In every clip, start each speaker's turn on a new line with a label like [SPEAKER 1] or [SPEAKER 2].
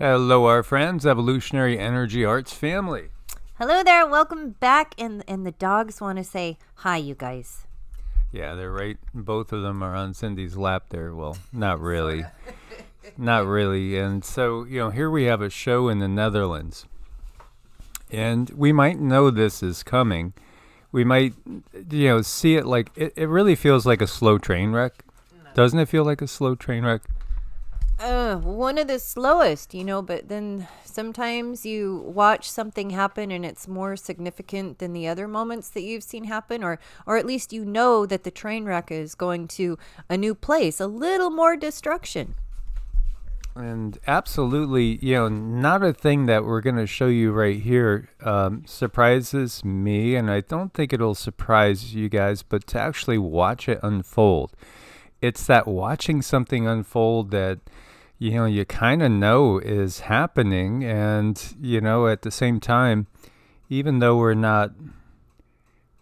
[SPEAKER 1] Hello, our friends, Evolutionary Energy Arts family.
[SPEAKER 2] Hello there, welcome back. And the dogs want to say hi, you guys.
[SPEAKER 1] Yeah, they're right. Both of them are on Cindy's lap there. Well, not really. Not really. And so, here we have a show in the Netherlands. And we might know this is coming. We might, see it like, it really feels like a slow train wreck. Doesn't it feel like a slow train wreck?
[SPEAKER 2] One of the slowest, but then sometimes you watch something happen and it's more significant than the other moments that you've seen happen, or at least you know that the train wreck is going to a new place, a little more destruction.
[SPEAKER 1] And absolutely, not a thing that we're going to show you right here surprises me, and I don't think it'll surprise you guys, but to actually watch it unfold. It's that watching something unfold that, you kind of know is happening, and, at the same time, even though we're not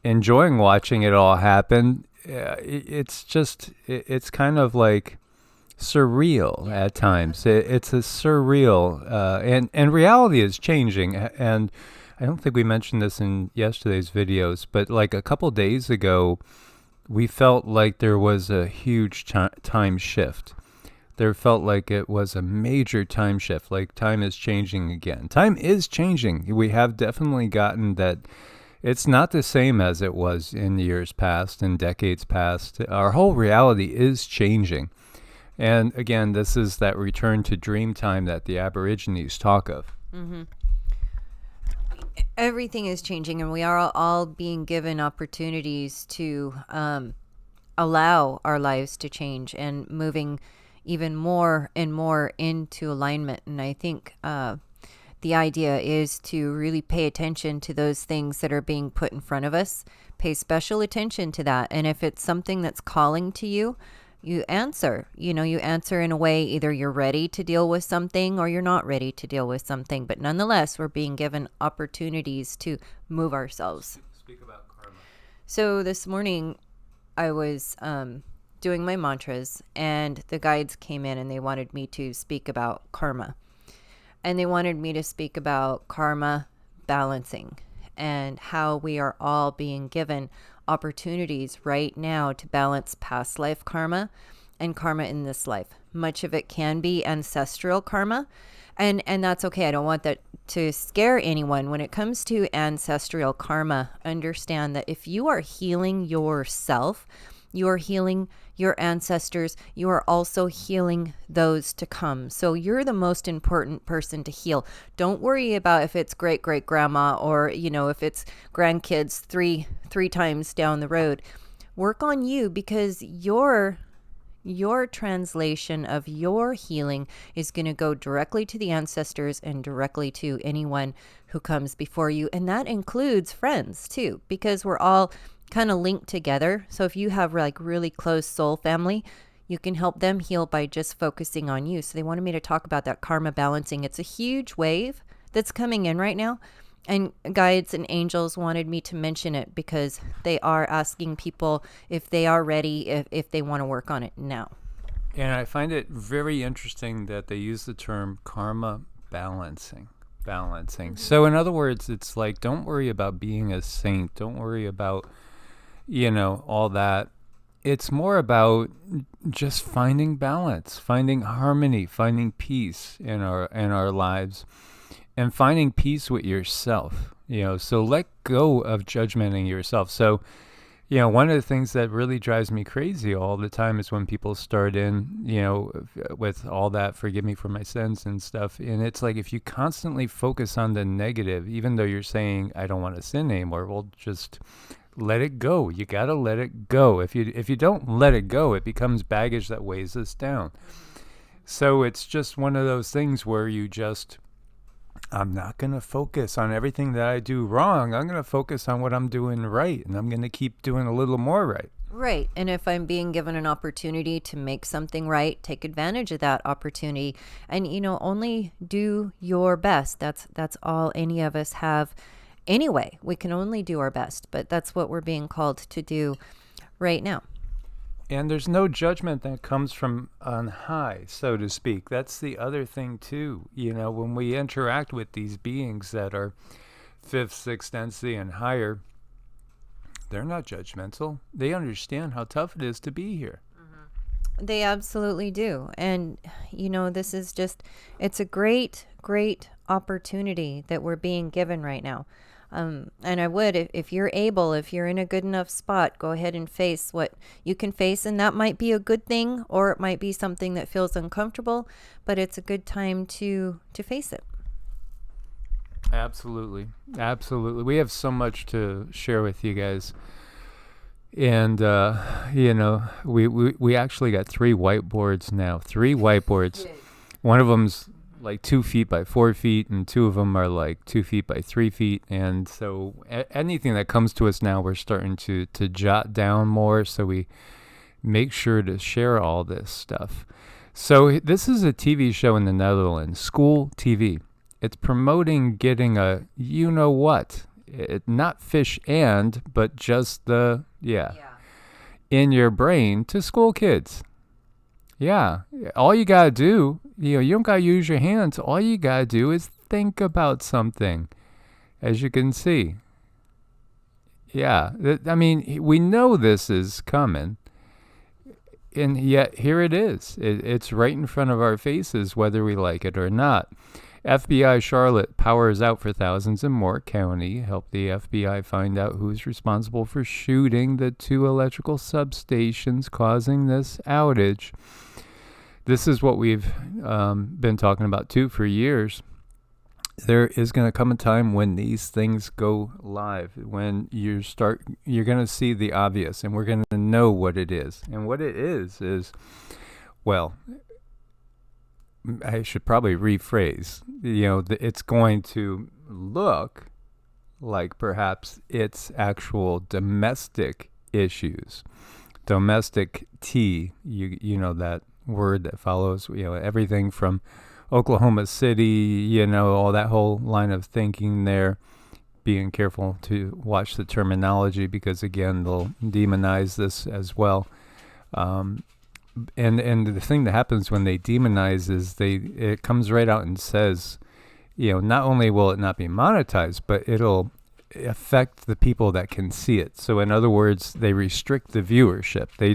[SPEAKER 1] enjoying watching it all happen, it's kind of like surreal at times. It's a surreal, and reality is changing. And I don't think we mentioned this in yesterday's videos, but like a couple days ago, we felt like there was a huge time shift. There felt like it was a major time shift, like time is changing again. Time is changing. We have definitely gotten that it's not the same as it was in years past and decades past. Our whole reality is changing. And again, this is that return to dream time that the Aborigines talk of.
[SPEAKER 2] Mm-hmm. Everything is changing, and we are all being given opportunities to allow our lives to change and moving even more and more into alignment. And I think the idea is to really pay attention to those things that are being put in front of us. Pay special attention to that. And if it's something that's calling to you, you answer. You answer in a way, either you're ready to deal with something or you're not ready to deal with something. But nonetheless, we're being given opportunities to move ourselves.
[SPEAKER 1] Speak about karma.
[SPEAKER 2] So this morning, I was doing my mantras, and the guides came in and they wanted me to speak about karma. And they wanted me to speak about karma balancing and how we are all being given opportunities right now to balance past life karma and karma in this life. Much of it can be ancestral karma, and that's okay. I don't want that to scare anyone. When it comes to ancestral karma, understand that if you are healing yourself, you are healing your ancestors. You are also healing those to come. So you're the most important person to heal. Don't worry about if it's great grandma or, if it's grandkids three times down the road. Work on you, because your translation of your healing is going to go directly to the ancestors and directly to anyone who comes before you. And that includes friends too, because we're all kind of linked together. So if you have like really close soul family, you can help them heal by just focusing on you. So they wanted me to talk about that karma balancing. It's a huge wave that's coming in right now. And guides and angels wanted me to mention it because they are asking people if they are ready, if they want to work on it now.
[SPEAKER 1] And I find it very interesting that they use the term karma balancing. Mm-hmm. So in other words, it's like, don't worry about being a saint. Don't worry about all that. It's more about just finding balance, finding harmony, finding peace in our lives, and finding peace with yourself. So let go of judgmenting yourself. So, one of the things that really drives me crazy all the time is when people start in, with all that forgive me for my sins and stuff. And it's like, if you constantly focus on the negative, even though you're saying, I don't want to sin anymore, well, just let it go. You got to let it go. If you don't let it go, it becomes baggage that weighs us down. So it's just one of those things where I'm not going to focus on everything that I do wrong. I'm going to focus on what I'm doing right, and I'm going to keep doing a little more right.
[SPEAKER 2] Right. And if I'm being given an opportunity to make something right, take advantage of that opportunity. And, only do your best. That's all any of us have. Anyway, we can only do our best, but that's what we're being called to do right now.
[SPEAKER 1] And there's no judgment that comes from on high, so to speak. That's the other thing, too. When we interact with these beings that are fifth, sixth density and higher, they're not judgmental. They understand how tough it is to be here.
[SPEAKER 2] They absolutely do. And, this is just, it's a great, great opportunity that we're being given right now. And I would, if you're able, if you're in a good enough spot, go ahead and face what you can face. And that might be a good thing, or it might be something that feels uncomfortable, but it's a good time to face it.
[SPEAKER 1] Absolutely. Absolutely. We have so much to share with you guys. And, we actually got 3 whiteboards now. 3 whiteboards. One of them's like 2 feet by 4 feet, and 2 of them are like 2 feet by 3 feet. And so anything that comes to us now, we're starting to jot down more, so we make sure to share all this stuff. So this is a TV show in the Netherlands, School TV. It's promoting getting a you-know-what. Not fish but just the, in your brain to school kids. Yeah. All you got to do, you don't got to use your hands. All you got to do is think about something, as you can see. Yeah. We know this is coming. And yet here it is. It's right in front of our faces, whether we like it or not. FBI Charlotte powers out for thousands in Moore County. Help the FBI find out who's responsible for shooting the 2 electrical substations causing this outage. This is what we've been talking about too for years. There is going to come a time when these things go live, when you're going to see the obvious, and we're going to know what it is. And what it is, well, I should probably rephrase, it's going to look like perhaps it's actual domestic issues. Domestic tea, you know that word that follows, everything from Oklahoma City, all that whole line of thinking there. Being careful to watch the terminology, because again, they'll demonize this as well. And the thing that happens when they demonize is it comes right out and says, not only will it not be monetized, but it'll affect the people that can see it. So in other words, they restrict the viewership. They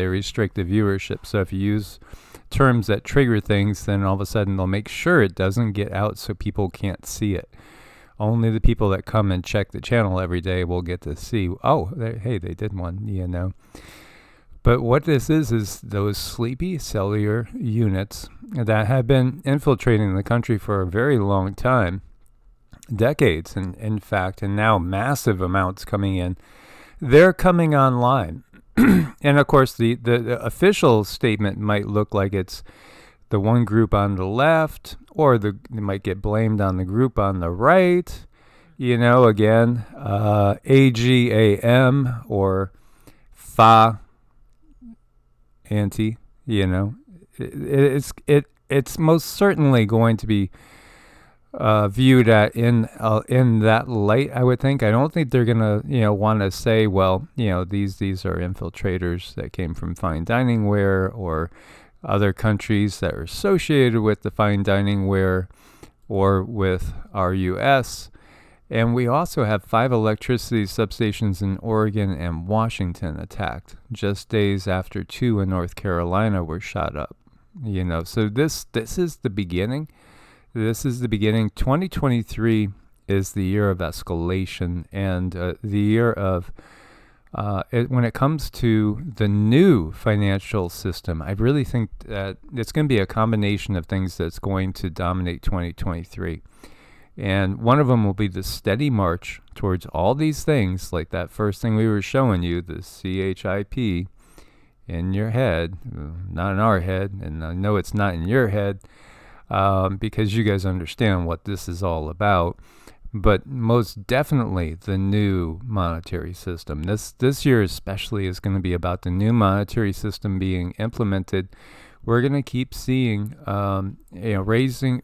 [SPEAKER 1] restrict the viewership. So if you use terms that trigger things, then all of a sudden they'll make sure it doesn't get out so people can't see it. Only the people that come and check the channel every day will get to see, hey, they did one, But what this is those sleepy cellular units that have been infiltrating the country for a very long time, decades, in fact, and now massive amounts coming in. They're coming online. And of course, the official statement might look like it's the one group on the left, or they might get blamed on the group on the right. Again, AGAM or FA. Anti, it's most certainly going to be viewed in that light, I would think. I don't think they're gonna want to say, well, these are infiltrators that came from fine dining ware or other countries that are associated with the fine dining ware or with our U.S. And we also have 5 electricity substations in Oregon and Washington attacked, just days after 2 in North Carolina were shot up. So this is the beginning. This is the beginning. 2023 is the year of escalation, and the year of when it comes to the new financial system. I really think that it's going to be a combination of things that's going to dominate 2023. And one of them will be the steady march towards all these things, like that first thing we were showing you, the CHIP in your head, not in our head, and I know it's not in your head, because you guys understand what this is all about. But most definitely the new monetary system. This year especially is going to be about the new monetary system being implemented. We're going to keep seeing, rising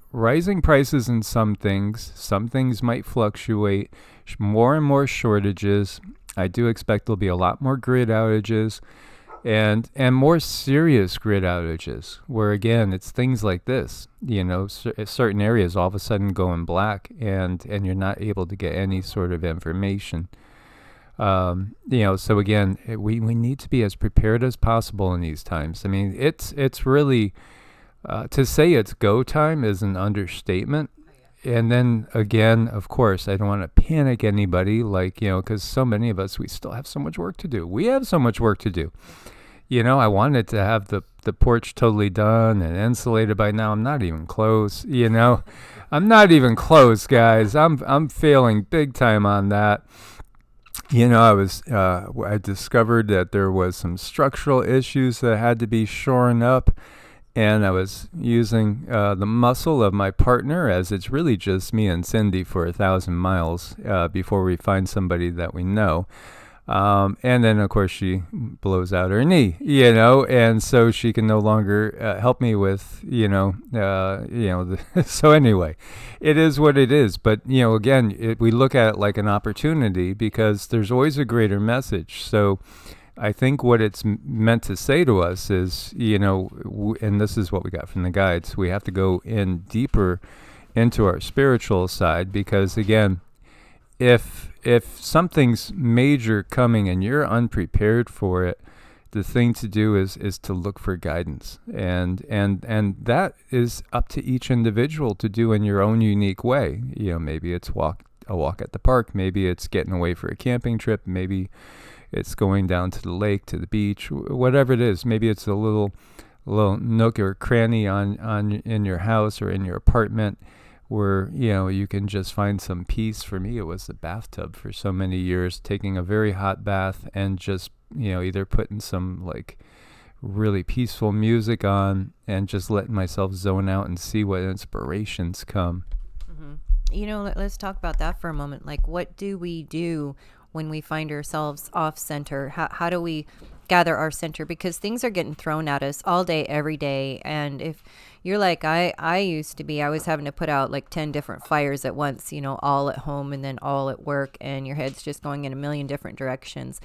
[SPEAKER 1] prices in some things. Some things might fluctuate, more and more shortages. I do expect there'll be a lot more grid outages. and more serious grid outages, where again it's things like this. Certain areas all of a sudden going black, and you're not able to get any sort of information. So again, we need to be as prepared as possible in these times. I mean, it's really to say it's go time is an understatement. And then again, of course, I don't want to panic anybody, because so many of us, we still have so much work to do. We have so much work to do. I wanted to have the porch totally done and insulated by now. I'm not even close, I'm not even close, guys. I'm failing big time on that. I discovered that there was some structural issues that had to be shorn up. And I was using the muscle of my partner, as it's really just me and Cindy for 1,000 miles before we find somebody that we know. And then, of course, she blows out her knee, and so she can no longer help me with, so anyway, it is what it is. But, again, we look at it like an opportunity, because there's always a greater message. So I think what it's meant to say to us is, and this is what we got from the guides, we have to go in deeper into our spiritual side, because again, if something's major coming and you're unprepared for it, the thing to do is to look for guidance, and that is up to each individual to do in your own unique way. Maybe it's a walk at the park, maybe it's getting away for a camping trip, maybe it's going down to the lake, to the beach, whatever it is. Maybe it's a little nook or cranny in your house or in your apartment where, you can just find some peace. For me, it was the bathtub for so many years, taking a very hot bath and just, either putting some really peaceful music on and just letting myself zone out and see what inspirations come.
[SPEAKER 2] Mm-hmm. Let's talk about that for a moment. What do we do when we find ourselves off center? How do we gather our center? Because things are getting thrown at us all day, every day. And if you're like I used to be, I was having to put out 10 different fires at once, all at home and then all at work, and your head's just going in a million different directions.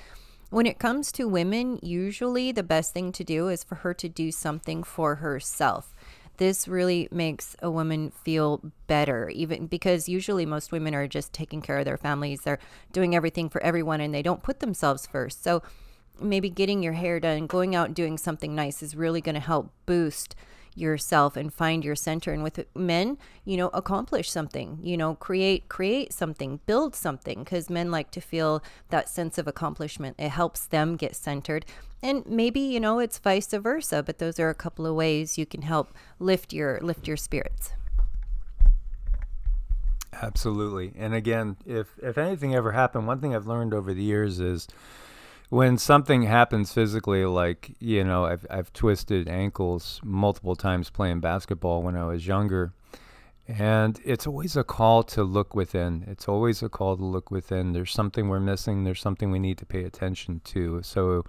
[SPEAKER 2] When it comes to women, usually the best thing to do is for her to do something for herself. This really makes a woman feel better, even because usually most women are just taking care of their families. They're doing everything for everyone and they don't put themselves first. So maybe getting your hair done, going out and doing something nice is really going to help boost yourself and find your center. And with men, accomplish something, create something, build something, because men like to feel that sense of accomplishment. It helps them get centered. And maybe, it's vice versa, but those are a couple of ways you can help lift your spirits.
[SPEAKER 1] Absolutely. And again, if anything ever happened, one thing I've learned over the years is when something happens physically, I've twisted ankles multiple times playing basketball when I was younger. And it's always a call to look within. It's always a call to look within. There's something we're missing. There's something we need to pay attention to. So,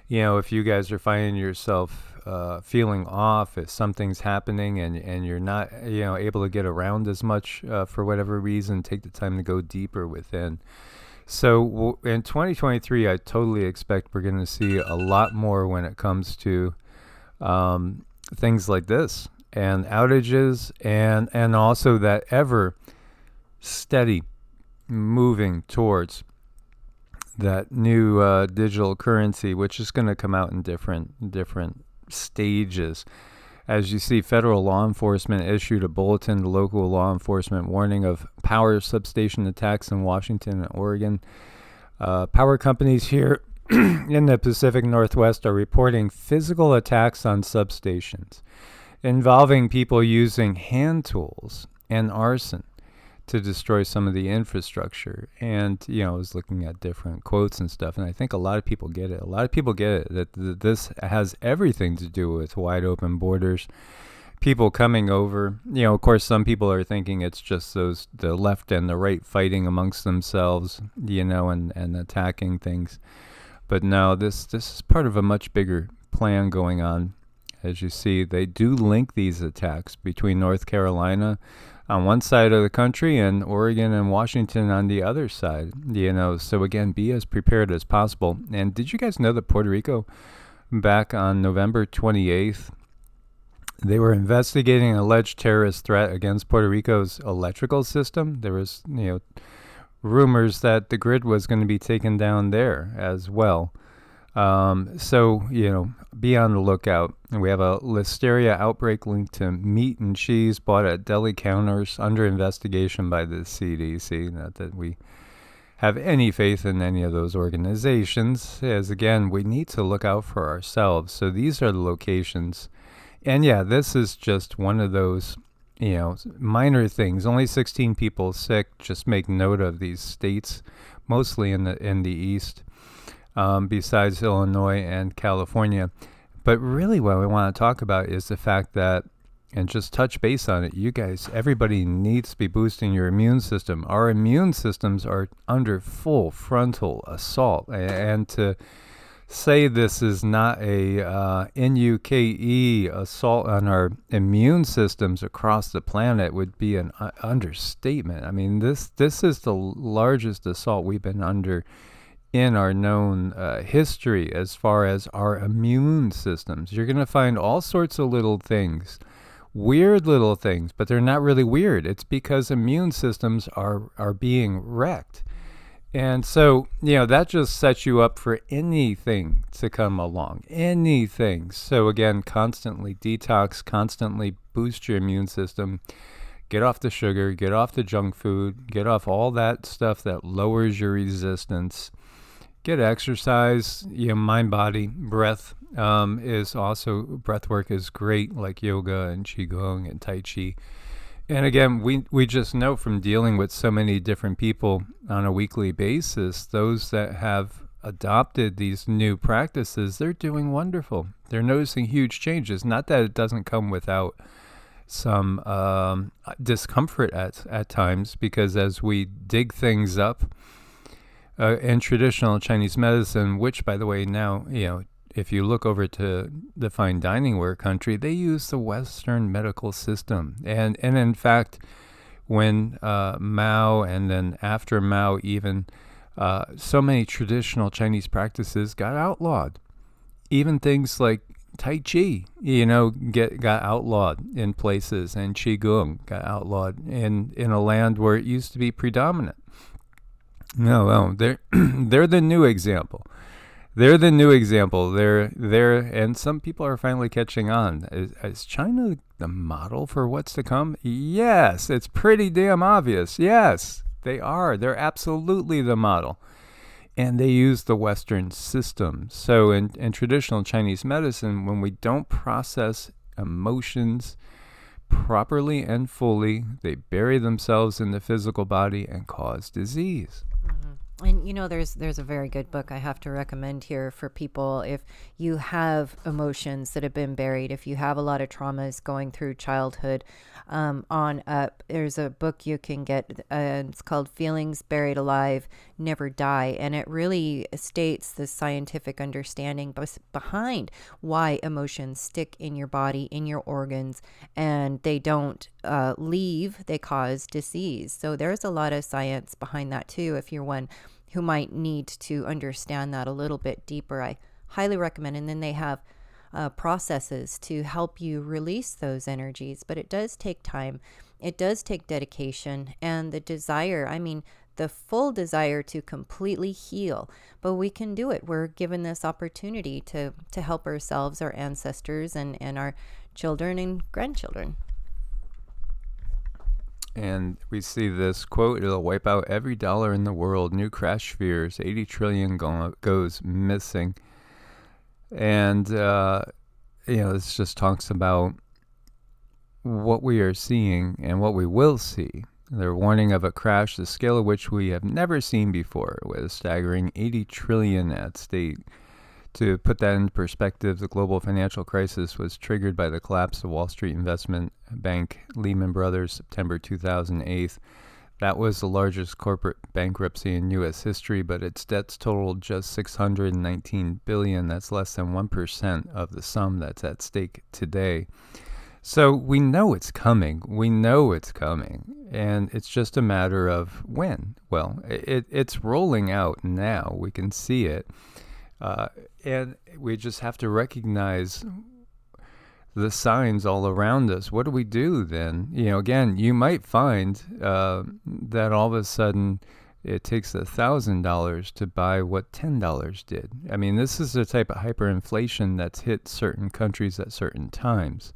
[SPEAKER 1] if you guys are finding yourself feeling off, if something's happening and you're not, able to get around as much for whatever reason, take the time to go deeper within. So in 2023, I totally expect we're going to see a lot more when it comes to things like this and outages, and also that ever steady moving towards that new digital currency, which is going to come out in different stages. As you see, federal law enforcement issued a bulletin to local law enforcement warning of power substation attacks in Washington and Oregon. Power companies here in the Pacific Northwest are reporting physical attacks on substations involving people using hand tools and arson to destroy some of the infrastructure. And, I was looking at different quotes and stuff, and I think a lot of people get it. A lot of people get it, that this has everything to do with wide open borders, people coming over. Of course, some people are thinking it's just the left and the right fighting amongst themselves, and attacking things. But no, this is part of a much bigger plan going on. As you see, they do link these attacks between North Carolina on one side of the country and Oregon and Washington on the other side, so again, be as prepared as possible. And did you guys know that Puerto Rico back on November 28th. They were investigating an alleged terrorist threat against Puerto Rico's electrical system. There was, rumors that the grid was going to be taken down there as well. So, be on the lookout. We have a listeria outbreak linked to meat and cheese bought at deli counters under investigation by the CDC. Not that we have any faith in any of those organizations, as again, we need to look out for ourselves. So these are the locations. And yeah, this is just one of those, minor things. Only 16 people sick. Just make note of these states, mostly in the East, besides Illinois and California. But really what we want to talk about is the fact that, and just touch base on it, you guys, everybody needs to be boosting your immune system. Our immune systems are under full frontal assault. And to say this is not a NUKE assault on our immune systems across the planet would be an understatement. I mean, this is the largest assault we've been under in our known history as far as our immune systems. You're going to find all sorts of little things, weird little things, but they're not really weird. It's because immune systems are being wrecked. And so, that just sets you up for anything to come along, anything. So again, constantly detox, constantly boost your immune system, get off the sugar, get off the junk food, get off all that stuff that lowers your resistance, get exercise, mind, body, breath is also, breath work is great, like yoga and Qigong and Tai Chi. And again, we just know from dealing with so many different people on a weekly basis, those that have adopted these new practices, they're doing wonderful. They're noticing huge changes. Not that it doesn't come without some discomfort at times, because as we dig things up in traditional Chinese medicine, which, by the way, now, if you look over to the fine dining ware country, they use the Western medical system. And in fact, when Mao and then after Mao even, so many traditional Chinese practices got outlawed. Even things like Tai Chi, got outlawed in places, and Qigong got outlawed in a land where it used to be predominant. No, they're the new example. They're the new example. They're, and some people are finally catching on. Is China the model for what's to come? Yes, it's pretty damn obvious. Yes, they are. They're absolutely the model. And they use the Western system. So in traditional Chinese medicine, when we don't process emotions properly and fully, they bury themselves in the physical body and cause disease.
[SPEAKER 2] And there's a very good book I have to recommend here for people if you have emotions that have been buried, if you have a lot of traumas going through childhood on up. There's a book you can get. It's called Feelings Buried Alive, Never Die. And it really states the scientific understanding behind why emotions stick in your body, in your organs, and they don't leave, they cause disease. So there's a lot of science behind that too. If you're one who might need to understand that a little bit deeper, I highly recommend. And then they have processes to help you release those energies. But it does take time. It does take dedication and the desire. The full desire to completely heal. But we can do it. We're given this opportunity to help ourselves, our ancestors, and our children and grandchildren.
[SPEAKER 1] And we see this quote, it'll wipe out every dollar in the world. New crash fears, 80 trillion goes missing. And, this just talks about what we are seeing and what we will see. They're warning of a crash, the scale of which we have never seen before, with a staggering 80 trillion at stake. To put that in perspective, the global financial crisis was triggered by the collapse of Wall Street investment bank Lehman Brothers, September 2008. That was the largest corporate bankruptcy in U.S. history, but its debts totaled just $619 billion. That's less than 1% of the sum that's at stake today. So we know it's coming. And it's just a matter of when. Well, it's rolling out now. We can see it. And we just have to recognize the signs all around us. What do we do then? Again, you might find that all of a sudden it takes $1,000 to buy what $10 did. I mean, this is the type of hyperinflation that's hit certain countries at certain times.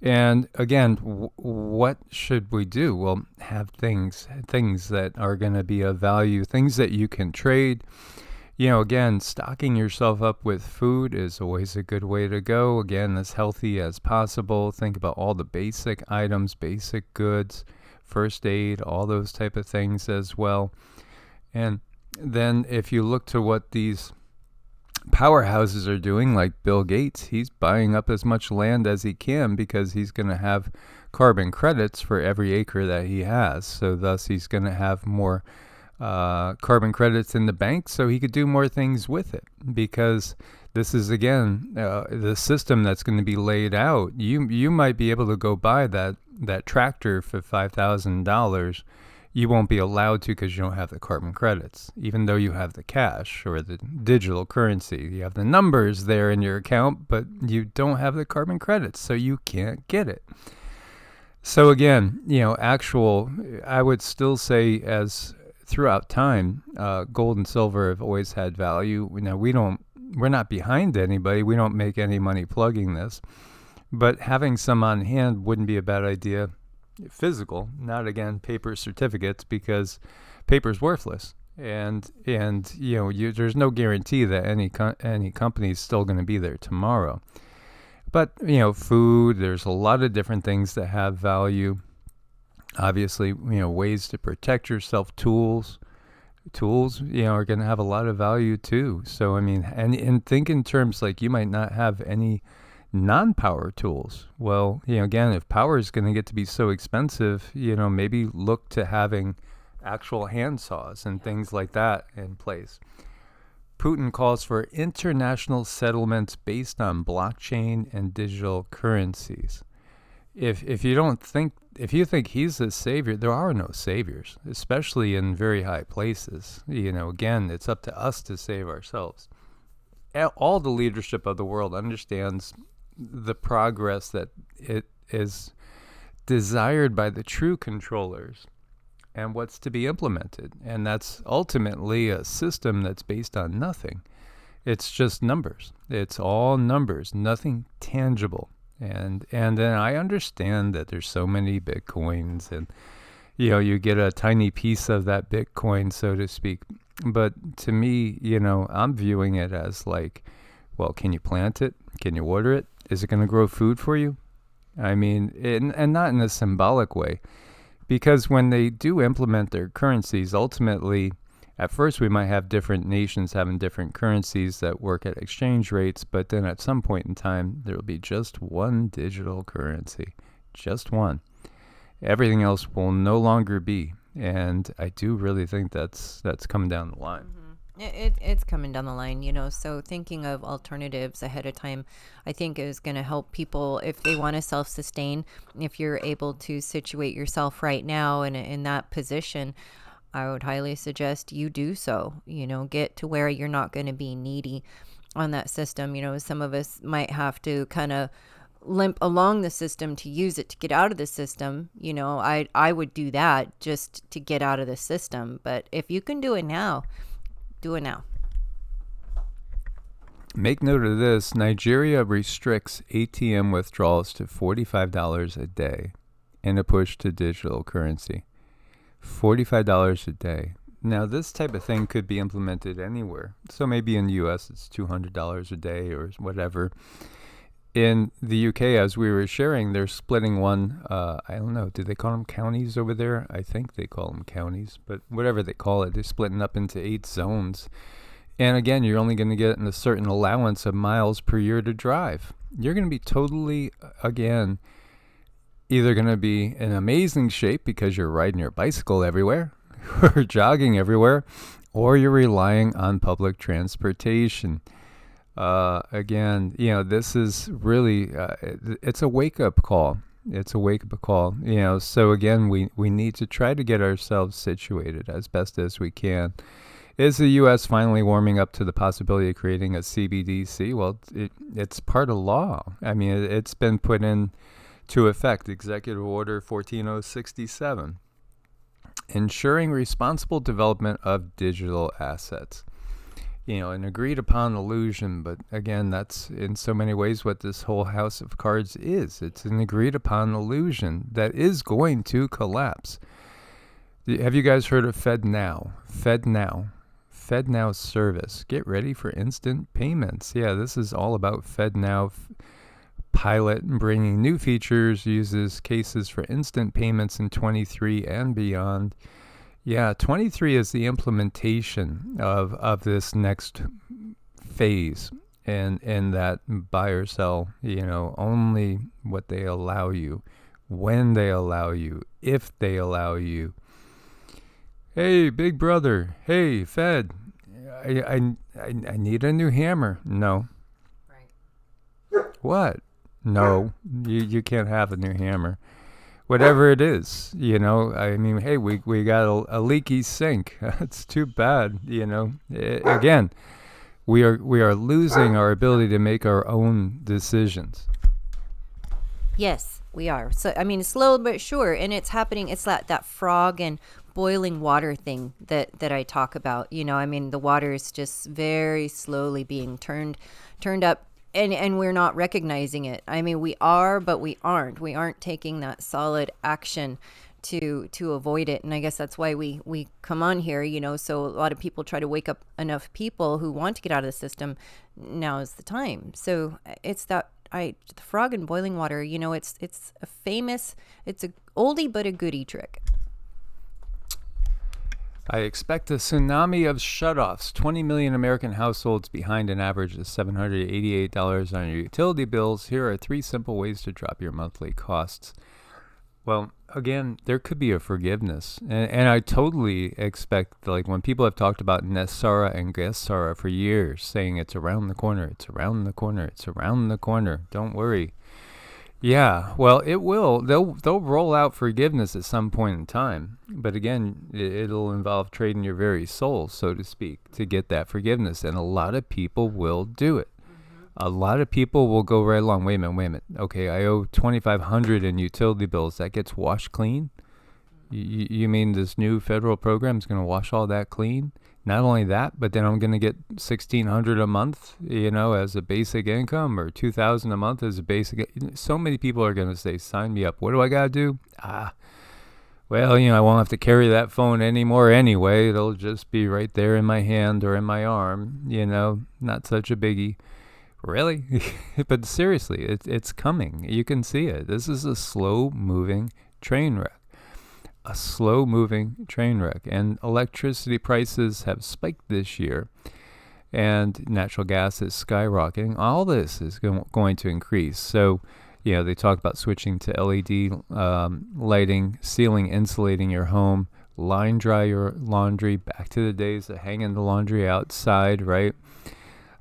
[SPEAKER 1] And again, what should we do? Well, have things that are going to be of value, things that you can trade. Again, stocking yourself up with food is always a good way to go. Again, as healthy as possible. Think about all the basic items, basic goods, first aid, all those type of things as well. And then if you look to what these powerhouses are doing, like Bill Gates, he's buying up as much land as he can because he's going to have carbon credits for every acre that he has. So thus he's going to have more carbon credits in the bank, so he could do more things with it, because this is, again, the system that's going to be laid out. You might be able to go buy that tractor for $5,000. You won't be allowed to because you don't have the carbon credits, even though you have the cash or the digital currency. You have the numbers there in your account, but you don't have the carbon credits, so you can't get it. So again, I would still say, as throughout time, gold and silver have always had value. Now, we're not behind anybody. We don't make any money plugging this. But having some on hand wouldn't be a bad idea. Physical, not, again, paper certificates, because paper's worthless. And there's no guarantee that any company is still going to be there tomorrow. But, food, there's a lot of different things that have value. Obviously, ways to protect yourself, tools, are going to have a lot of value too. So, I mean, and think in terms like you might not have any non-power tools. Well, again, if power is going to get to be so expensive, maybe look to having actual hand saws and things like that in place. Putin calls for international settlements based on blockchain and digital currencies. If you think he's a savior, there are no saviors, especially in very high places. Again, it's up to us to save ourselves. All the leadership of the world understands the progress that it is desired by the true controllers and what's to be implemented. And that's ultimately a system that's based on nothing. It's just numbers. It's all numbers, nothing tangible. And then I understand that there's so many Bitcoins, and you get a tiny piece of that Bitcoin, so to speak. But to me, I'm viewing it as like, well, can you plant it? Can you water it? Is it going to grow food for you? I mean, and not in a symbolic way, because when they do implement their currencies, ultimately, at first we might have different nations having different currencies that work at exchange rates, but then at some point in time, there will be just one digital currency, just one. Everything else will no longer be, and I do really think that's coming down the line.
[SPEAKER 2] It's coming down the line, so thinking of alternatives ahead of time, I think is going to help people if they want to self-sustain. If you're able to situate yourself right now in that position, I would highly suggest you do so. Get to where you're not going to be needy on that system. Some of us might have to kind of limp along the system to use it to get out of the system. I would do that just to get out of the system. But if you can do it now, do it now.
[SPEAKER 1] Make note of this. Nigeria restricts ATM withdrawals to $45 a day in a push to digital currency. $45 a day. Now, this type of thing could be implemented anywhere. So maybe in the U.S. it's $200 a day or whatever. In the UK, as we were sharing, they're splitting one. I don't know. Do they call them counties over there? I think they call them counties. But whatever they call it, they're splitting up into 8 zones. And again, you're only going to get a certain allowance of miles per year to drive. You're going to be totally, again, either going to be in amazing shape because you're riding your bicycle everywhere or jogging everywhere, or you're relying on public transportation. Again, this is really, it's a wake-up call. It's a wake-up call. So again, we need to try to get ourselves situated as best as we can. Is the U.S. finally warming up to the possibility of creating a CBDC? Well, it's part of law. I mean, it's been put into effect, Executive Order 14067, ensuring responsible development of digital assets. An agreed upon illusion, but again, that's in so many ways what this whole house of cards is. It's an agreed upon illusion that is going to collapse. Have you guys heard of FedNow? FedNow service. Get ready for instant payments. Yeah, this is all about FedNow pilot bringing new features, uses cases for instant payments in 23 and beyond. Yeah, 23 is the implementation of this next phase, and that buy or sell, only what they allow you, when they allow you, if they allow you. Hey, big brother. Hey, Fed. I need a new hammer. No. Right. What? No, you can't have a new hammer. Whatever it is, I mean, hey, we got a leaky sink. It's too bad, Again, we are losing our ability to make our own decisions.
[SPEAKER 2] Yes, we are. So, I mean, slow but sure. And it's happening. It's that frog and boiling water thing that I talk about. I mean, the water is just very slowly being turned up. And we're not recognizing it. I mean, we are, but we aren't. We aren't taking that solid action to avoid it. And I guess that's why we come on here, so a lot of people try to wake up enough people who want to get out of the system. Now is the time. So it's the frog and boiling water, it's a famous, it's a oldie but a goodie trick.
[SPEAKER 1] I expect a tsunami of shutoffs. 20 million American households behind an average of $788 on your utility bills. Here are 3 simple ways to drop your monthly costs. Well, again, there could be a forgiveness. And I totally expect, like when people have talked about Nessara and Gesara for years, saying it's around the corner, it's around the corner, it's around the corner. Don't worry. Yeah, well, it will. They'll roll out forgiveness at some point in time. But again, it'll involve trading your very soul, so to speak, to get that forgiveness. And a lot of people will do it. Mm-hmm. A lot of people will go right along. Wait a minute. Okay, I owe $2,500 in utility bills. That gets washed clean? You mean this new federal program is going to wash all that clean? Not only that, but then I'm going to get $1,600 a month, as a basic income, or $2,000 a month as a basic. So many people are going to say, sign me up. What do I got to do? Well, I won't have to carry that phone anymore anyway. It'll just be right there in my hand or in my arm, not such a biggie. Really? But seriously, it's coming. You can see it. This is a slow-moving train wreck. And electricity prices have spiked this year, and natural gas is skyrocketing. All this is going to increase. So, they talk about switching to LED lighting, ceiling insulating your home, line dry your laundry, back to the days of hanging the laundry outside, right?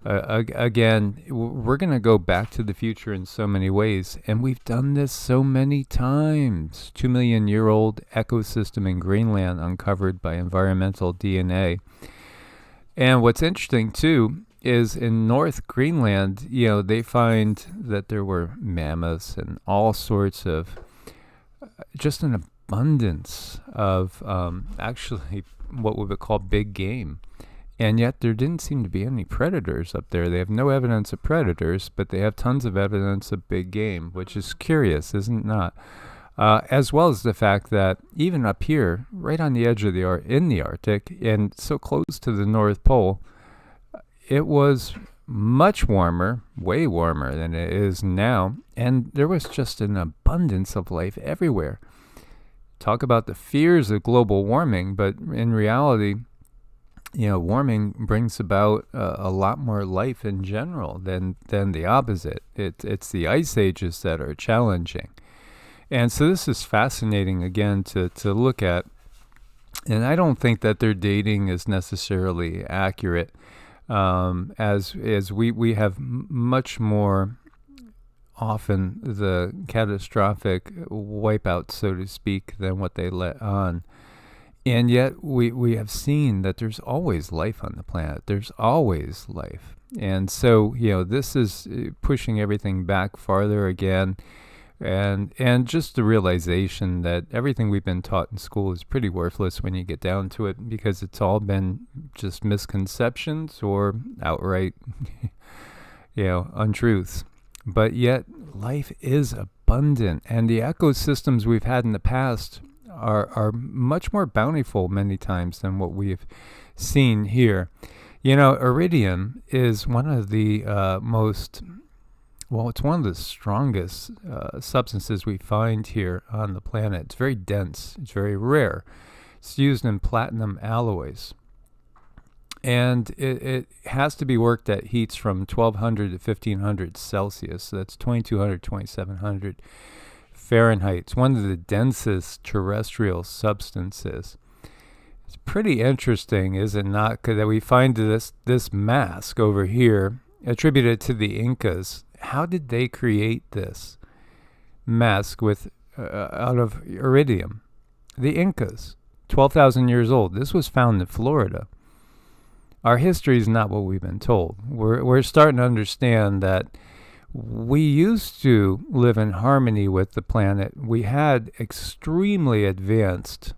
[SPEAKER 1] Again, we're going to go back to the future in so many ways, and we've done this so many times. 2 million year old ecosystem in Greenland uncovered by environmental DNA. And what's interesting too is in North Greenland, they find that there were mammoths and all sorts of just an abundance of actually what we would call big game. And yet there didn't seem to be any predators up there. They have no evidence of predators, but they have tons of evidence of big game, which is curious, isn't it not? As well as the fact that even up here, right on the edge of in the Arctic, and so close to the North Pole, it was much warmer, way warmer than it is now, and there was just an abundance of life everywhere. Talk about the fears of global warming, but in reality, warming brings about a lot more life in general than the opposite. It's the ice ages that are challenging. And so this is fascinating, again, to look at. And I don't think that their dating is necessarily accurate, as we have much more often the catastrophic wipeout, so to speak, than what they let on. And yet we have seen that there's always life on the planet. There's always life. And so, this is pushing everything back farther again. And just the realization that everything we've been taught in school is pretty worthless when you get down to it, because it's all been just misconceptions or outright, untruths. But yet life is abundant, and the ecosystems we've had in the past are much more bountiful many times than what we've seen here. Iridium is one of the it's one of the strongest substances we find here on the planet. It's very dense. It's very rare. It's used in platinum alloys. And it has to be worked at heats from 1200 to 1500 Celsius. So that's 2200, 2700 Fahrenheit. It's one of the densest terrestrial substances. It's pretty interesting, is it not, that we find this mask over here attributed to the Incas. How did they create this mask with out of iridium? The Incas, 12,000 years old. This was found in Florida. Our history is not what we've been told. We're starting to understand that we used to live in harmony with the planet. We had extremely advanced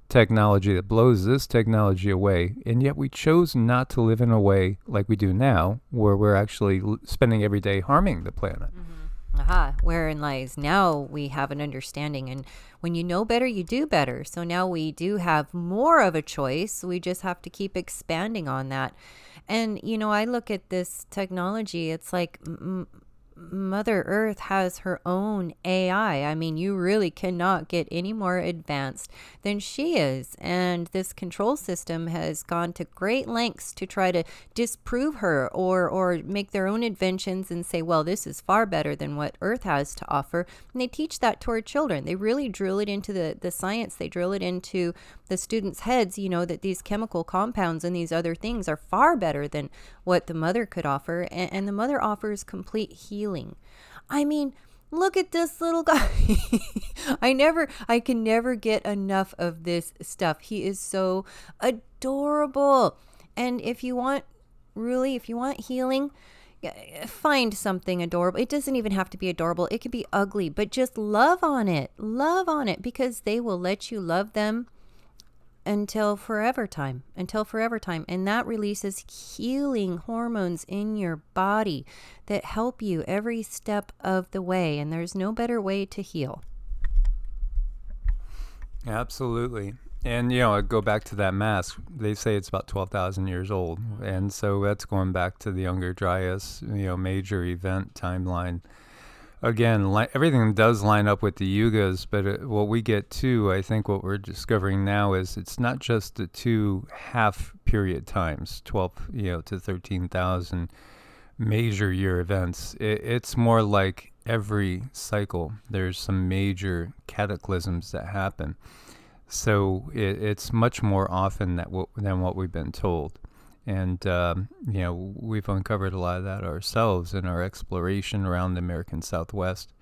[SPEAKER 1] technology that blows this technology away, and yet we chose not to live in a way like we do now, where we're actually spending every day harming the planet.
[SPEAKER 2] Wherein lies now we have an understanding, and when you know better, you do better. So now we do have more of a choice. We just have to keep expanding on that. And I look at this technology, it's like Mother Earth has her own AI. I mean, you really cannot get any more advanced than she is. And this control system has gone to great lengths to try to disprove her or make their own inventions and say, well, this is far better than what Earth has to offer. And they teach that to our children. They really drill it into the science. They drill it into the students' heads, that these chemical compounds and these other things are far better than what the mother could offer. And the mother offers complete healing. I mean, look at this little guy. I can never get enough of this stuff. He is so adorable. And if you want healing, find something adorable. It doesn't even have to be adorable. It could be ugly, but just love on it. Love on it, because they will let you love them until forever time. And that releases healing hormones in your body that help you every step of the way. And there's no better way to heal.
[SPEAKER 1] Absolutely. And, I go back to that mask. They say it's about 12,000 years old. And so that's going back to the Younger Dryas, major event timeline. Again, everything does line up with the yugas, but what we get to, I think what we're discovering now is it's not just the two half period times, 12, to 13,000 major year events. It's more like every cycle, there's some major cataclysms that happen. So it's much more often than what we've been told. And, we've uncovered a lot of that ourselves in our exploration around the American Southwest.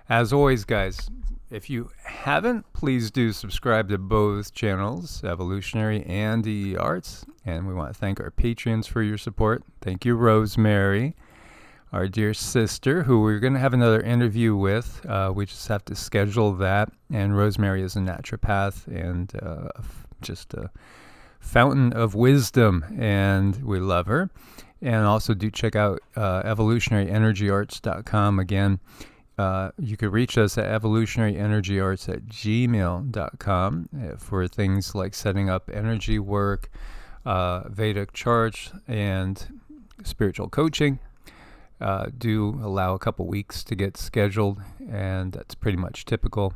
[SPEAKER 1] As always, guys, if you haven't, please do subscribe to both channels, Evolutionary and EEARTS. And we want to thank our Patreons for your support. Thank you, Rosemary, our dear sister, who we're going to have another interview with. We just have to schedule that. And Rosemary is a naturopath and just a fountain of wisdom, and we love her. And also do check out Evolutionaryenergyarts.com. Again, you could reach us at evolutionaryenergyarts@gmail.com for things like setting up energy work, Vedic charts, and spiritual coaching. Do allow a couple weeks to get scheduled, and that's pretty much typical.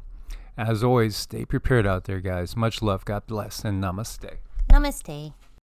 [SPEAKER 1] As always, stay prepared out there, guys. Much love, God bless, and namaste.
[SPEAKER 2] Namaste.